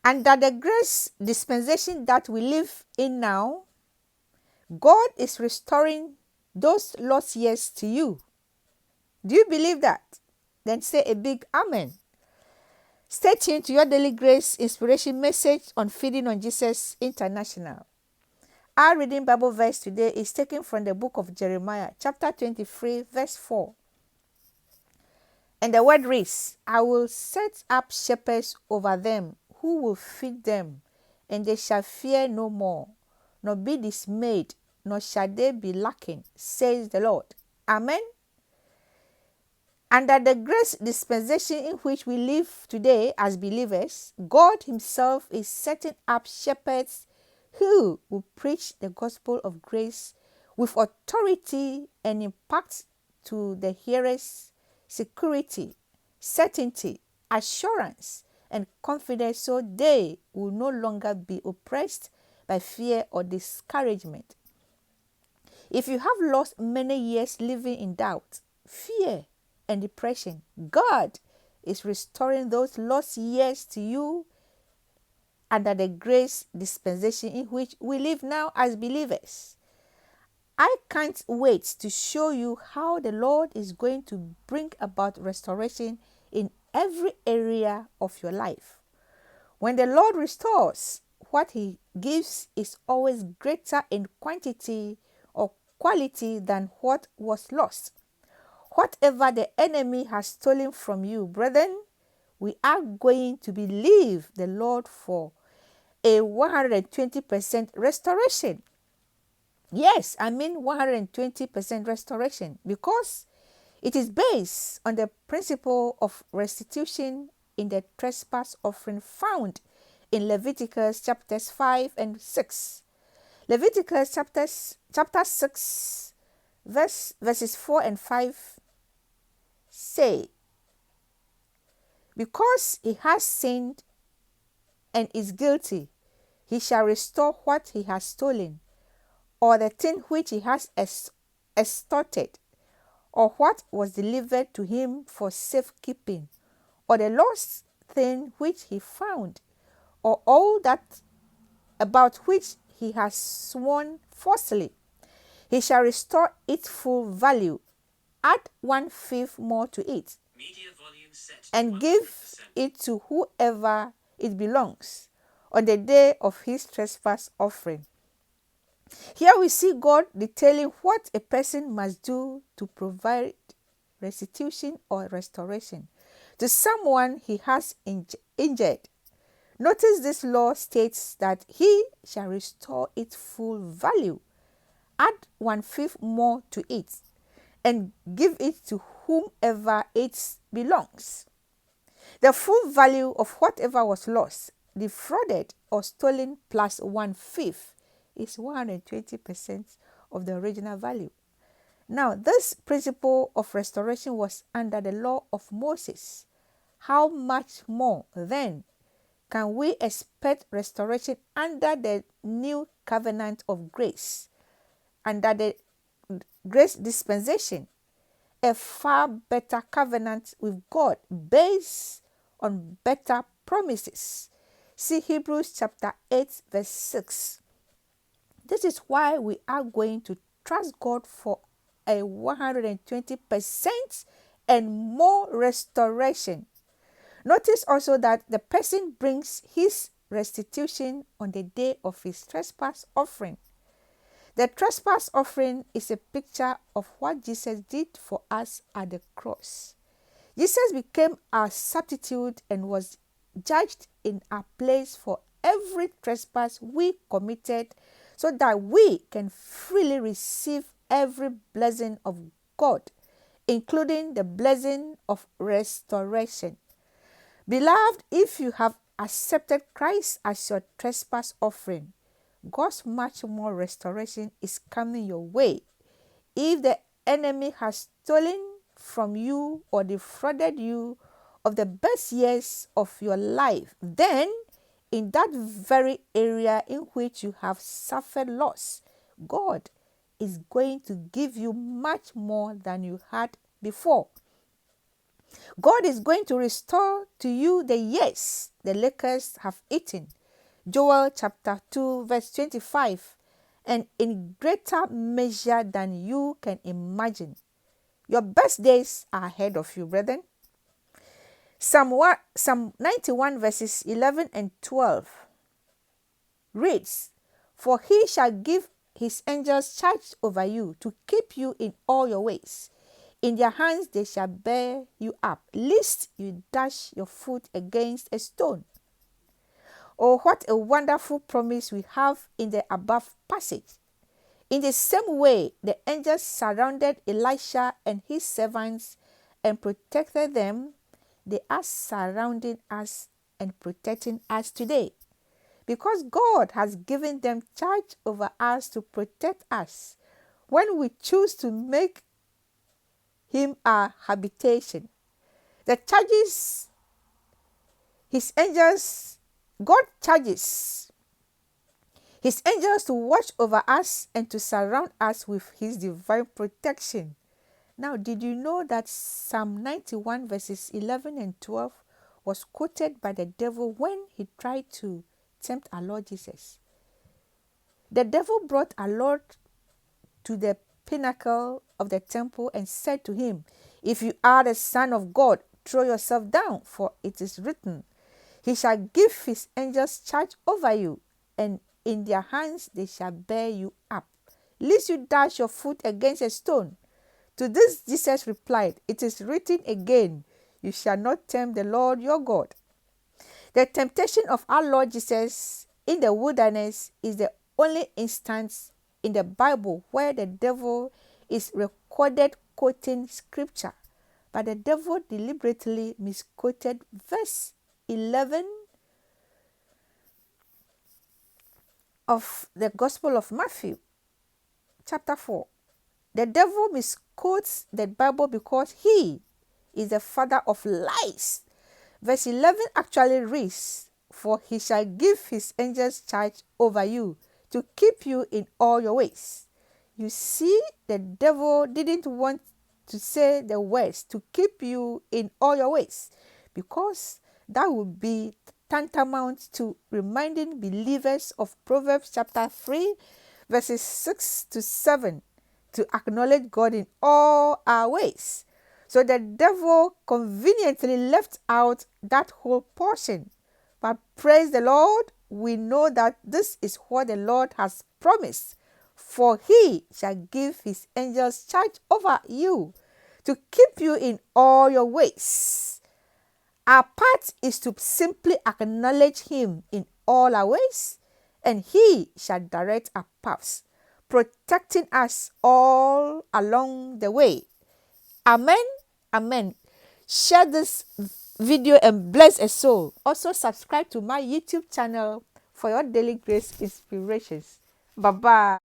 And that the grace dispensation that we live in now, God is restoring those lost years to you. Do you believe that? Then say a big amen. Stay tuned to your daily grace inspiration message on Feeding on Jesus International. Our reading Bible verse today is taken from the book of Jeremiah, chapter 23, verse 4. And the word reads, I will set up shepherds over them who will feed them, and they shall fear no more, nor be dismayed, nor shall they be lacking, says the Lord. Amen. Under the grace dispensation in which we live today as believers, God Himself is setting up shepherds who will preach the gospel of grace with authority and impact to the hearers security, certainty, assurance, and confidence, so they will no longer be oppressed by fear or discouragement. If you have lost many years living in doubt, fear, and depression, God is restoring those lost years to you under the grace dispensation in which we live now as believers. I can't wait to show you how the Lord is going to bring about restoration in every area of your life. When the Lord restores, what He gives is always greater in quantity or quality than what was lost. Whatever the enemy has stolen from you, brethren, we are going to believe the Lord for a 120% restoration. Yes, I mean 120% restoration, because it is based on the principle of restitution in the trespass offering found in Leviticus chapters 5 and 6. Leviticus chapter 6 verses 4 and 5 say, because he has sinned and is guilty, he shall restore what he has stolen, or the thing which he has extorted, or what was delivered to him for safekeeping, or the lost thing which he found, or all that about which he has sworn falsely. He shall restore its full value, add 1/5 more to it, and give it to whoever it belongs on the day of his trespass offering. Here we see God detailing what a person must do to provide restitution or restoration to someone he has injured. Notice this law states that he shall restore its full value, add 1/5 more to it, and give it to whomever it belongs. The full value of whatever was lost, defrauded, or stolen plus 1/5 is 120% of the original value. Now, this principle of restoration was under the law of Moses. How much more then can we expect restoration under the new covenant of grace, under the grace dispensation, a far better covenant with God based on better promises? See Hebrews chapter 8 verse 6. This is why we are going to trust God for a 120% and more restoration. Notice also that the person brings his restitution on the day of his trespass offering. The trespass offering is a picture of what Jesus did for us at the cross. Jesus became our substitute and was judged in our place for every trespass we committed, so that we can freely receive every blessing of God, including the blessing of restoration. Beloved, if you have accepted Christ as your trespass offering, God's much more restoration is coming your way. If the enemy has stolen from you or defrauded you of the best years of your life, then in that very area in which you have suffered loss, God is going to give you much more than you had before. God is going to restore to you the years the locusts have eaten. Joel chapter 2 verse 25. And in greater measure than you can imagine. Your best days are ahead of you, brethren. Psalm 91 verses 11 and 12 reads, For he shall give his angels charge over you to keep you in all your ways. In their hands they shall bear you up, lest you dash your foot against a stone. Oh, what a wonderful promise we have in the above passage. In the same way, the angels surrounded Elisha and his servants and protected them. They are surrounding us and protecting us today. Because God has given them charge over us to protect us when we choose to make him our habitation. The charges his angels, God charges his angels to watch over us and to surround us with his divine protection. Now, did you know that Psalm 91 verses 11 and 12 was quoted by the devil when he tried to tempt our Lord Jesus? The devil brought our Lord to the pinnacle of the temple and said to him, If you are the Son of God, throw yourself down, for it is written, He shall give his angels charge over you, and in their hands they shall bear you up, lest you dash your foot against a stone. To this Jesus replied, It is written again, You shall not tempt the Lord your God. The temptation of our Lord Jesus in the wilderness is the only instance in the Bible where the devil is recorded quoting scripture. But the devil deliberately misquoted verse 11 of the Gospel of Matthew, chapter 4. The devil misquotes the Bible because he is the father of lies. Verse 11 actually reads, For he shall give his angels charge over you to keep you in all your ways. You see, the devil didn't want to say the words to keep you in all your ways, because that would be tantamount to reminding believers of Proverbs chapter 3 verses 6 to 7 to acknowledge God in all our ways. So the devil conveniently left out that whole portion. But praise the Lord, we know that this is what the Lord has promised. For he shall give his angels charge over you to keep you in all your ways. Our part is to simply acknowledge him in all our ways, and he shall direct our paths, protecting us all along the way. Amen. Amen. Share this video and bless a soul. Also subscribe to my YouTube channel for your daily grace inspirations. Bye-bye.